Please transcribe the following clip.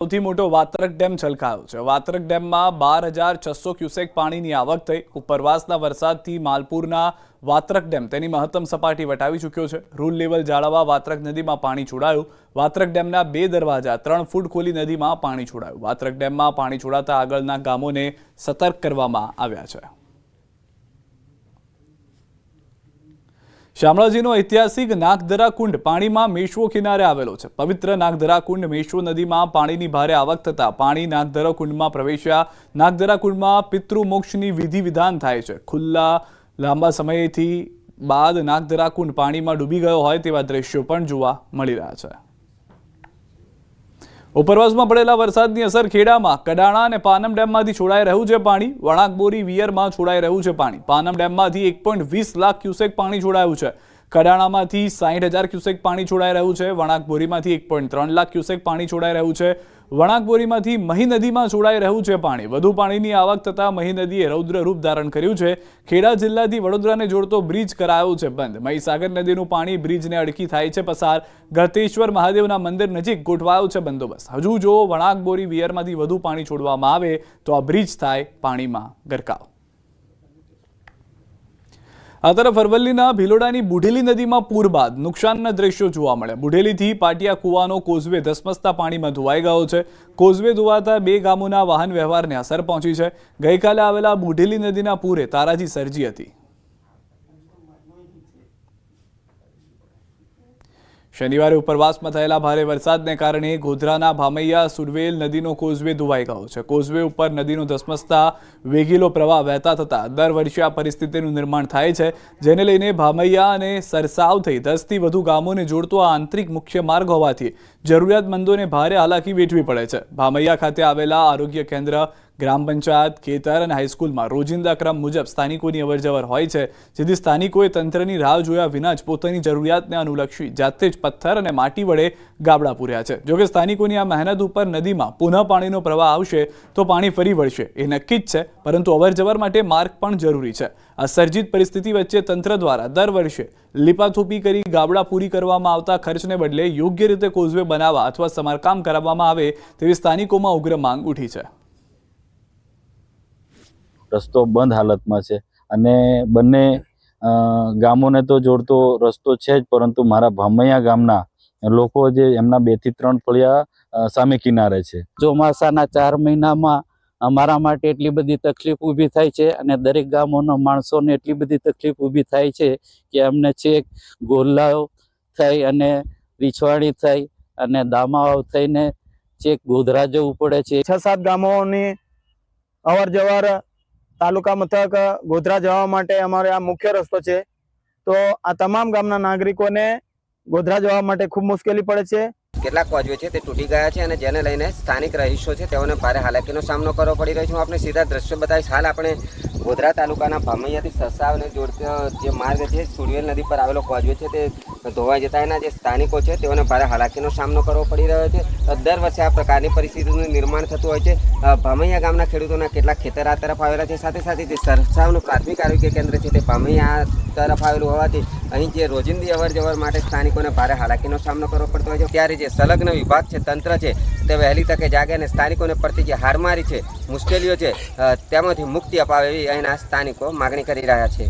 સૌથી મોટો વાત્રક ડેમ છલકાયો છે। વાત્રક ડેમમાં 12,600 ક્યુસેક પાણીની આવક થઈ। ઉપરવાસના વરસાદથી માલપુરના વાત્રક ડેમ તેની મહત્તમ સપાટી વટાવી ચૂક્યો છે। રૂલ લેવલ જાળવવા વાત્રક નદીમાં પાણી છોડાયું। વાત્રક ડેમના 2 દરવાજા 3 ફૂટ ખોલી નદીમાં પાણી છોડાયું। વાત્રક ડેમમાં પાણી છોડાતા આગળના ગામોને સતર્ક કરવામાં આવ્યા છે। શામળાજીનો ઐતિહાસિક નાગદરા કુંડ પાણીમાં મેશ્વો કિનારે આવેલો છે। પવિત્ર નાગદરા કુંડ મેશ્વો નદીમાં પાણીની ભારે આવક થતા પાણી નાગદરા કુંડમાં પ્રવેશ્યા। નાગદરા કુંડમાં પિતૃમોક્ષની વિધિ વિધાન થાય છે। ખુલ્લા લાંબા સમયથી બાદ નાગદરા કુંડ પાણીમાં ડૂબી ગયો હોય તેવા દ્રશ્યો પણ જોવા મળી રહ્યા છે। ઉપરવાસમાં પડેલા વરસાદની અસર ખેડામાં કડાણા અને પાનમ ડેમમાંથી છોડાઈ રહ્યું છે પાણી। વણાકબોરી વિયરમાં છોડાઈ રહ્યું છે પાણી। પાનમ ડેમમાંથી 1.20 લાખ ક્યુસેક પાણી છોડાયું છે। કડાણામાંથી 60,000 ક્યુસેક પાણી છોડાઈ રહ્યું છે। વણાકબોરીમાંથી 1.3 લાખ ક્યુસેક પાણી છોડાઈ રહ્યું છે। વણાકબોરીમાંથી મહી નદીમાં છોડાઈ રહ્યું છે પાણી। વધુ પાણીની આવક થતાં મહી નદીએ રૌદ્ર રૂપ ધારણ કર્યું છે। ખેડા જિલ્લાથી વડોદરાને જોડતો બ્રિજ કરાયો છે બંધ। મહીસાગર નદીનું પાણી બ્રિજને અડકી થાય છે પસાર। ગળતેશ્વર મહાદેવના મંદિર નજીક ગોઠવાયો છે બંદોબસ્ત। હજુ જો વણાકબોરી વિયરમાંથી વધુ પાણી છોડવામાં આવે તો આ બ્રિજ થાય પાણીમાં ગરકાવ। આ તરફ અરવલ્લીના ભિલોડાની બુઢેલી નદીમાં પૂર બાદ નુકસાનના દ્રશ્યો જોવા મળ્યા। બુઢેલીથી પાટિયા કુવાનો કોઝવે ધસમસતા પાણીમાં ધોવાઈ ગયો છે। કોઝવે ધોવાતા 2 ગામોના વાહન વ્યવહારને અસર પહોંચી છે। ગઈકાલે આવેલા બુઢેલી નદીના પૂરે તારાજી સર્જી હતી। શનિવારે ઉપરવાસમાં થયેલા ભારે વરસાદને કારણે ગોધરાના ભામૈયા સુરવેલ નદીનો કોઝવે ધોવાઈ ગયો છે। કોઝવે ઉપર નદીનો ધસમસતા વેગીલો પ્રવાહ વહેતા થતા દર વર્ષે આ પરિસ્થિતિનું નિર્માણ થાય છે, જેને લઈને ભામૈયા અને સરસાવ થઈ 10થી વધુ ગામોને જોડતો આ આંતરિક મુખ્ય માર્ગ હોવાથી જરૂરિયાતમંદોને ભારે હાલાકી વેઠવી પડે છે। ભામૈયા ખાતે આવેલા આરોગ્ય કેન્દ્ર, ગ્રામ પંચાયત, ખેતર અને હાઈસ્કૂલમાં રોજિંદા ક્રમ મુજબ સ્થાનિકોની અવરજવર હોય છે, જેથી સ્થાનિકોએ તંત્રની રાહ જોયા વિના જ પોતાની જરૂરિયાતને અનુલક્ષી જાતે જ પથ્થર અને માટી વડે ગાબડા પૂર્યા છે। જોકે સ્થાનિકોની આ મહેનત ઉપર નદીમાં પુનઃ પાણીનો પ્રવાહ આવશે તો પાણી ફરી વળશે એ નક્કી જ છે, પરંતુ અવરજવર માટે માર્ગ પણ જરૂરી છે। આ સર્જિત પરિસ્થિતિ વચ્ચે તંત્ર દ્વારા દર વર્ષે લીપાથોપી કરી ગાબડા પૂરી કરવામાં આવતા ખર્ચને બદલે યોગ્ય રીતે કોઝવે બનાવવા અથવા સમારકામ કરાવવામાં આવે તેવી સ્થાનિકોમાં ઉગ્ર માંગ ઉઠી છે। રસ્તો બંધ હાલતમાં છે અને બંને ગામોને તો જોડતો રસ્તો છે જ, પરંતુ મારા ભામૈયા ગામના લોકો જે એમના 2 થી 3 ફળિયા સામે કિનારે છે। ચોમાસાના 4 મહિનામાં અમારા માટે એટલી બધી તકલીફ ઊભી થાય છે અને દરેક ગામોના માણસોને એટલી બધી તકલીફ ઊભી થાય છે કે અમને છેક ગોરલાઓ થઈ અને રીછવાડી થઈ અને દામાવાવ થઈને છેક ગોધરા જવું પડે છે। 6-7 ગામોની અવર જવર તાલુકા મથક ગોધરા જવા માટે અમારે આ મુખ્ય રસ્તો છે, તો આ તમામ ગામના નાગરિકોને ગોધરા જવા માટે ખૂબ મુશ્કેલી પડે છે। કેટલાક કોઝવે છે તે તૂટી ગયા છે અને જેને લઈને સ્થાનિક રહીશો છે તેઓને ભારે હાલાકીનો સામનો કરવો પડી રહ્યો છે। હું આપને સીધા દ્રશ્યો બતાવીશ। હાલ આપણે ગોધરા તાલુકાના ભામૈયાથી સરસાવને જોડતો જે માર્ગ છે, સુરવેલ નદી પર આવેલો કોઝવે છે તે ધોવાઈ જતા એના જે સ્થાનિકો છે તેઓને ભારે હાલાકીનો સામનો કરવો પડી રહ્યો છે। દર વર્ષે આ પ્રકારની પરિસ્થિતિનું નિર્માણ થતું હોય છે। ભામૈયા ગામના ખેડૂતોના કેટલાક ખેતર આ તરફ આવેલા છે, સાથે સાથે જે સરસાવનું પ્રાથમિક આરોગ્ય કેન્દ્ર છે તે ભામૈયા તરફ આવેલું હોવાથી અહીં જે રોજિંદી અવર જવર માટે સ્થાનિકોને ભારે હાલાકીનો સામનો કરવો પડતો હોય છે। ત્યારે જે સંલગ્ન વિભાગ છે, તંત્ર છે, તે વહેલી તકે જાગે અને સ્થાનિકોને પડતી જે હારમારી છે, મુશ્કેલીઓ છે, તેમાંથી મુક્તિ અપાવે એવી અહીંના સ્થાનિકો માગણી કરી રહ્યા છે।